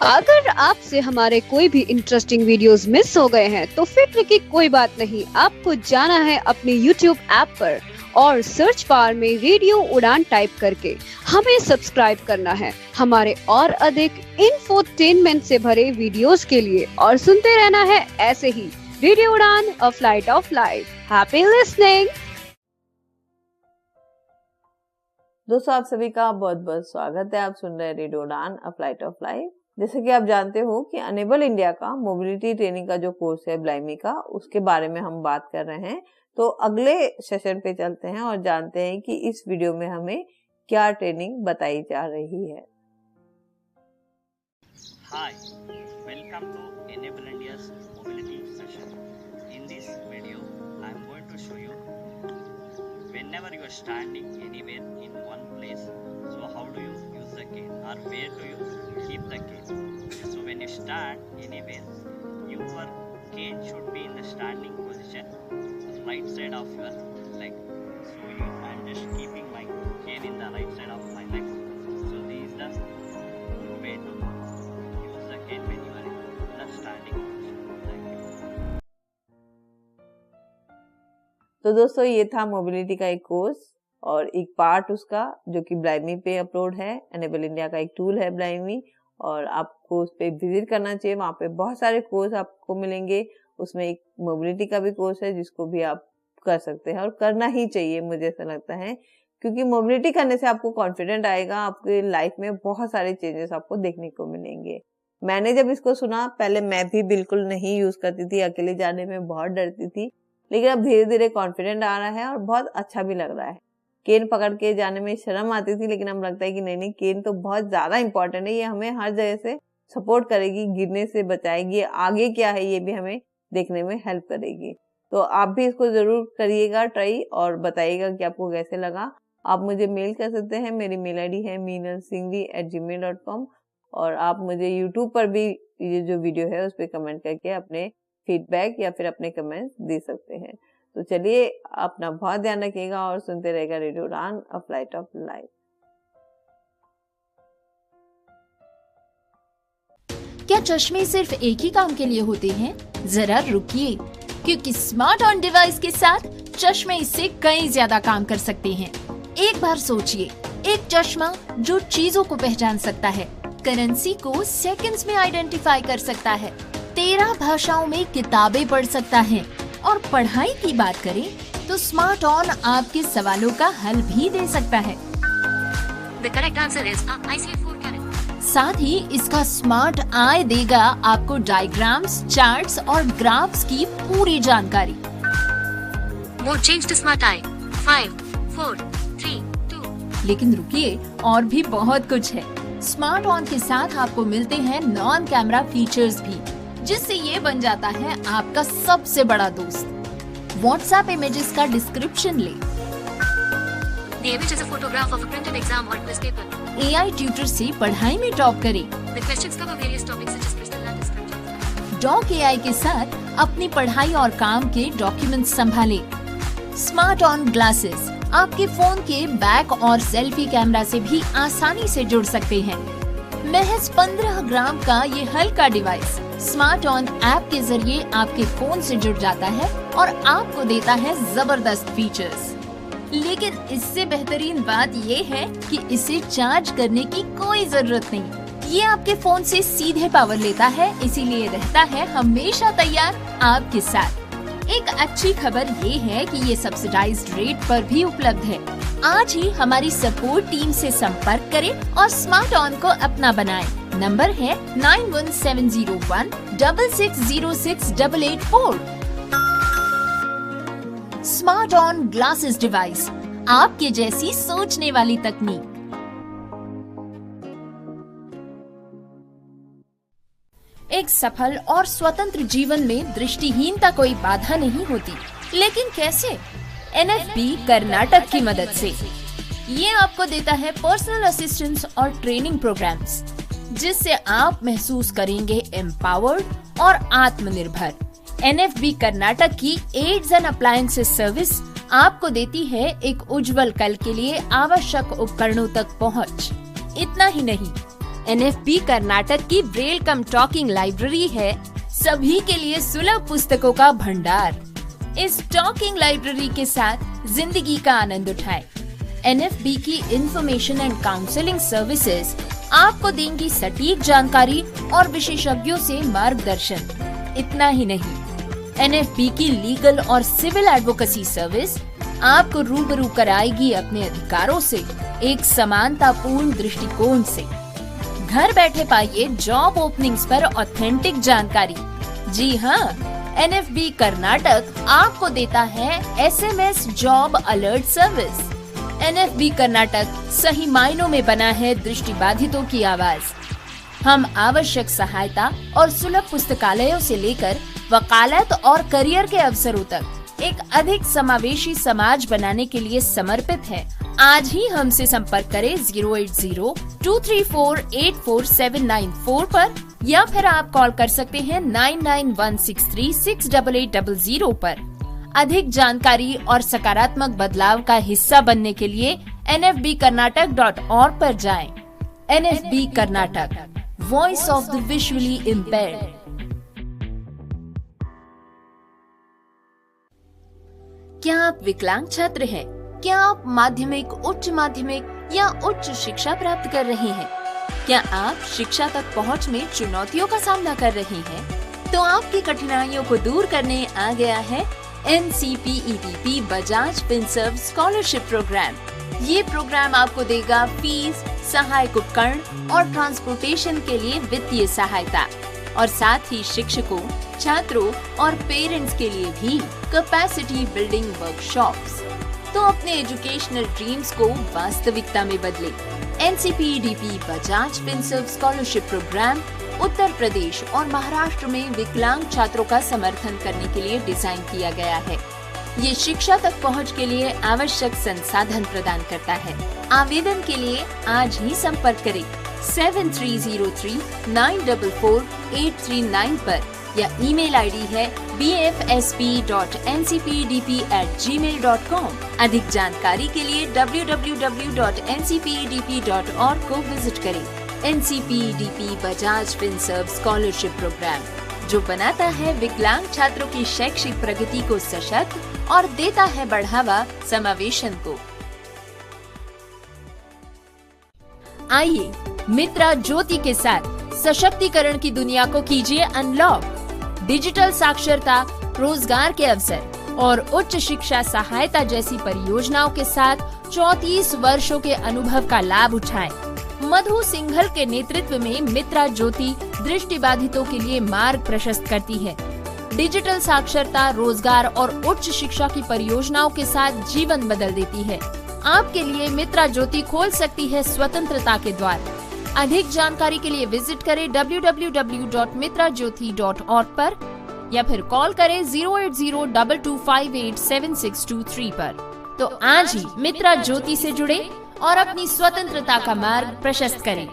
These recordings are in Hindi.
अगर आपसे हमारे कोई भी इंटरेस्टिंग वीडियोस मिस हो गए हैं तो फिक्र की कोई बात नहीं। आपको जाना है अपने YouTube ऐप पर और सर्च बार में रेडियो उड़ान टाइप करके हमें सब्सक्राइब करना है हमारे और अधिक इंफोटेनमेंट से भरे वीडियोस के लिए, और सुनते रहना है ऐसे ही रेडियो उड़ान, a flight of life. Happy listening. दोस्तों, आप सभी का बहुत बहुत स्वागत है। आप सुन रहे हैं रेडियो उड़ान, अ फ्लाइट ऑफ लाइफ। जैसे कि आप जानते हो कि अनेबल इंडिया का मोबिलिटी ट्रेनिंग का जो कोर्स है ब्लाइमी का, उसके बारे में हम बात कर रहे हैं। तो अगले सेशन पे चलते हैं और जानते हैं कि इस वीडियो में हमें क्या ट्रेनिंग बताई जा रही है। Hi, welcome to Enable India's mobility session. In this video, I am going to show you whenever you are standing anywhere in one place, so how do you use the cane or where do you keep the cane. So when you stand anywhere, your cane should be in the standing position, right side of your leg. So I am just keeping my cane in the right side of my leg. So this is the way to use the cane when you are in the standing position. Thank you. तो दोस्तों, ये था मोबिलिटी का एक कोर्स और एक पार्ट उसका जो कि ब्लाइमी पे अपलोड है। एनेबल इंडिया का एक टूल है ब्लाइमी, और आपको उस पे विजिट करना चाहिए। वहाँ पे बहुत सारे कोर्स आपको मिलेंगे। उसमें एक मोबिलिटी का भी कोर्स है जिसको भी आप कर सकते हैं और करना ही चाहिए, मुझे ऐसा लगता है, क्योंकि मोबिलिटी करने से आपको कॉन्फिडेंट आएगा। आपके लाइफ में बहुत सारे चेंजेस आपको देखने को मिलेंगे। मैंने जब इसको सुना, पहले मैं भी बिल्कुल नहीं यूज करती थी, अकेले जाने में बहुत डरती थी, लेकिन अब धीरे धीरे कॉन्फिडेंट आ रहा है और बहुत अच्छा भी लग रहा है। केन पकड़ के जाने में शर्म आती थी, लेकिन अब लगता है कि नहीं, केन तो बहुत ज्यादा इंपॉर्टेंट है। ये हमें हर जगह से सपोर्ट करेगी, गिरने से बचाएगी, आगे क्या है ये भी हमें देखने में हेल्प करेगी। तो आप भी इसको जरूर करिएगा ट्राई और बताइएगा कि आपको कैसे लगा। आप मुझे मेल कर सकते हैं। मेरी मेल आईडी है meenalsinghvi@gmail.com, और आप मुझे यूट्यूब पर भी ये जो वीडियो है उस पर कमेंट करके अपने फीडबैक या फिर अपने कमेंट्स दे सकते हैं। तो चलिए, अपना बहुत ध्यान रखिएगा और सुनते रहेगा रेडियो उड़ान, अ फ्लाइट ऑफ लाइफ। क्या चश्मे सिर्फ एक ही काम के लिए होते हैं? जरा रुकिए, क्योंकि स्मार्ट ऑन डिवाइस के साथ चश्मे इससे कई ज्यादा काम कर सकते हैं। एक बार सोचिए, एक चश्मा जो चीजों को पहचान सकता है, करेंसी को सेकंड्स में आइडेंटिफाई कर सकता है, 13 भाषाओं में किताबें पढ़ सकता है, और पढ़ाई की बात करें तो स्मार्ट ऑन आपके सवालों का हल भी दे सकता है। The correct answer is IC4 carat. साथ ही इसका स्मार्ट आई देगा आपको डायग्राम्स, चार्ट्स और ग्राफ्स की पूरी जानकारी। Mode change to smart eye. 5, 4, 3, 2. लेकिन रुकिए, और भी बहुत कुछ है। स्मार्ट ऑन के साथ आपको मिलते हैं नॉन कैमरा फीचर्स भी, जिससे ये बन जाता है आपका सबसे बड़ा दोस्त। व्हाट्सएप इमेजेस का डिस्क्रिप्शन ले, The image is a photograph of a printed exam or quiz paper. AI tutor से पढ़ाई में टॉप करें। The questions cover various topics such as personal and descriptive. Doc AI के साथ अपनी पढ़ाई और काम के डॉक्यूमेंट संभाले। स्मार्ट ऑन ग्लासेस आपके फोन के बैक और सेल्फी कैमरा से भी आसानी से जुड़ सकते हैं। महज 15 ग्राम का ये हल्का डिवाइस स्मार्ट ऑन ऐप के जरिए आपके फोन से जुड़ जाता है और आपको देता है जबरदस्त फीचर्स। लेकिन इससे बेहतरीन बात ये है कि इसे चार्ज करने की कोई जरूरत नहीं। ये आपके फोन से सीधे पावर लेता है, इसीलिए रहता है हमेशा तैयार आपके साथ। एक अच्छी खबर ये है कि ये सब्सिडाइज्ड रेट पर भी उपलब्ध है। आज ही हमारी सपोर्ट टीम से संपर्क करें और स्मार्ट ऑन को अपना बनाएं। नंबर है 917016606884। स्मार्ट ऑन ग्लासेस डिवाइस, आपके जैसी सोचने वाली तकनीक। एक सफल और स्वतंत्र जीवन में दृष्टिहीनता कोई बाधा नहीं होती, लेकिन कैसे? NFB कर्नाटक की मदद से। ये आपको देता है पर्सनल असिस्टेंस और ट्रेनिंग प्रोग्राम्स, जिससे आप महसूस करेंगे एम्पावर्ड और आत्मनिर्भर। NFB कर्नाटक की एड्स एंड अप्लायंसेस सर्विस आपको देती है एक उज्जवल कल के लिए आवश्यक उपकरणों तक पहुंच। इतना ही नहीं, NFB कर्नाटक की ब्रेल कम टॉकिंग लाइब्रेरी है सभी के लिए सुलभ पुस्तकों का भंडार। इस टॉकिंग लाइब्रेरी के साथ जिंदगी का आनंद उठाएं। NFB की इंफॉर्मेशन एंड काउंसलिंग सर्विसेज आपको देंगी सटीक जानकारी और विशेषज्ञों से मार्गदर्शन। इतना ही नहीं, NFB की लीगल और सिविल एडवोकेसी सर्विस आपको रूबरू कराएगी अपने अधिकारों से एक समानतापूर्ण दृष्टिकोण से। घर बैठे पाइए जॉब ओपनिंग्स पर ऑथेंटिक जानकारी। जी हाँ, NFB कर्नाटक आपको देता है SMS job alert service. NFB Karnataka सही मायनों में बना है दृष्टिबाधितों की आवाज। हम आवश्यक सहायता और सुलभ पुस्तकालयों से लेकर वकालत और करियर के अवसरों तक एक अधिक समावेशी समाज बनाने के लिए समर्पित है। आज ही हमसे संपर्क करें 08023484794 पर या फिर आप कॉल कर सकते हैं 9916368800 पर। अधिक जानकारी और सकारात्मक बदलाव का हिस्सा बनने के लिए nfbkarnatak.org पर जाएं। NFB Karnataka, voice of the visually impaired. क्या आप विकलांग छात्र हैं? क्या आप माध्यमिक, उच्च माध्यमिक या उच्च शिक्षा प्राप्त कर रहे हैं? क्या आप शिक्षा तक पहुंच में चुनौतियों का सामना कर रहे हैं? तो आपकी कठिनाइयों को दूर करने आ गया है NCPEDP Bajaj Finserv scholarship program. ये प्रोग्राम आपको देगा फीस, सहायक उपकरण और ट्रांसपोर्टेशन के लिए वित्तीय सहायता और साथ ही शिक्षकों, छात्रों और पेरेंट्स के लिए भी कैपेसिटी बिल्डिंग वर्कशॉप्स। तो अपने एजुकेशनल ड्रीम्स को वास्तविकता में बदले। NCPEDP Bajaj Finserv scholarship programme Uttar Pradesh और महाराष्ट्र में विकलांग छात्रों का समर्थन करने के लिए डिजाइन किया गया है। ये शिक्षा तक पहुंच के लिए आवश्यक संसाधन प्रदान करता है। आवेदन के लिए आज ही संपर्क करें 7303944839 पर या ईमेल आईडी है bfsp.ncpedp@gmail.com। अधिक जानकारी के लिए www.ncpedp.org को विजिट करें। NCPEDP Bajaj Finserv scholarship program, जो बनाता है विकलांग छात्रों की शैक्षिक प्रगति को सशक्त और देता है बढ़ावा समावेशन को। आइए मित्रा ज्योति के साथ सशक्तिकरण की दुनिया को कीजिए अनलॉक। डिजिटल साक्षरता, रोजगार के अवसर और उच्च शिक्षा सहायता जैसी परियोजनाओं के साथ 34 वर्षों के अनुभव का लाभ उठाएं। मधु सिंघल के नेतृत्व में मित्रा ज्योति दृष्टिबाधितों के लिए मार्ग प्रशस्त करती है। डिजिटल साक्षरता, रोजगार और उच्च शिक्षा की परियोजनाओं के साथ जीवन बदल देती है। आपके लिए मित्रा ज्योति खोल सकती है स्वतंत्रता के द्वार। अधिक जानकारी के लिए विजिट करें www.mitrajyoti.org पर या फिर कॉल करें 08022587623 पर। तो आज ही मित्रा ज्योति से जुड़े और अपनी स्वतंत्रता का मार्ग प्रशस्त करें।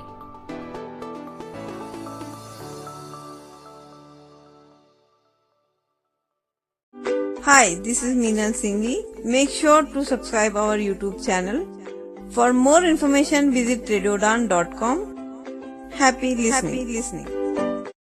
Hi, this is Meenal Singhi. Make sure to subscribe our YouTube channel. For more information, visit radiodan.com. Happy listening.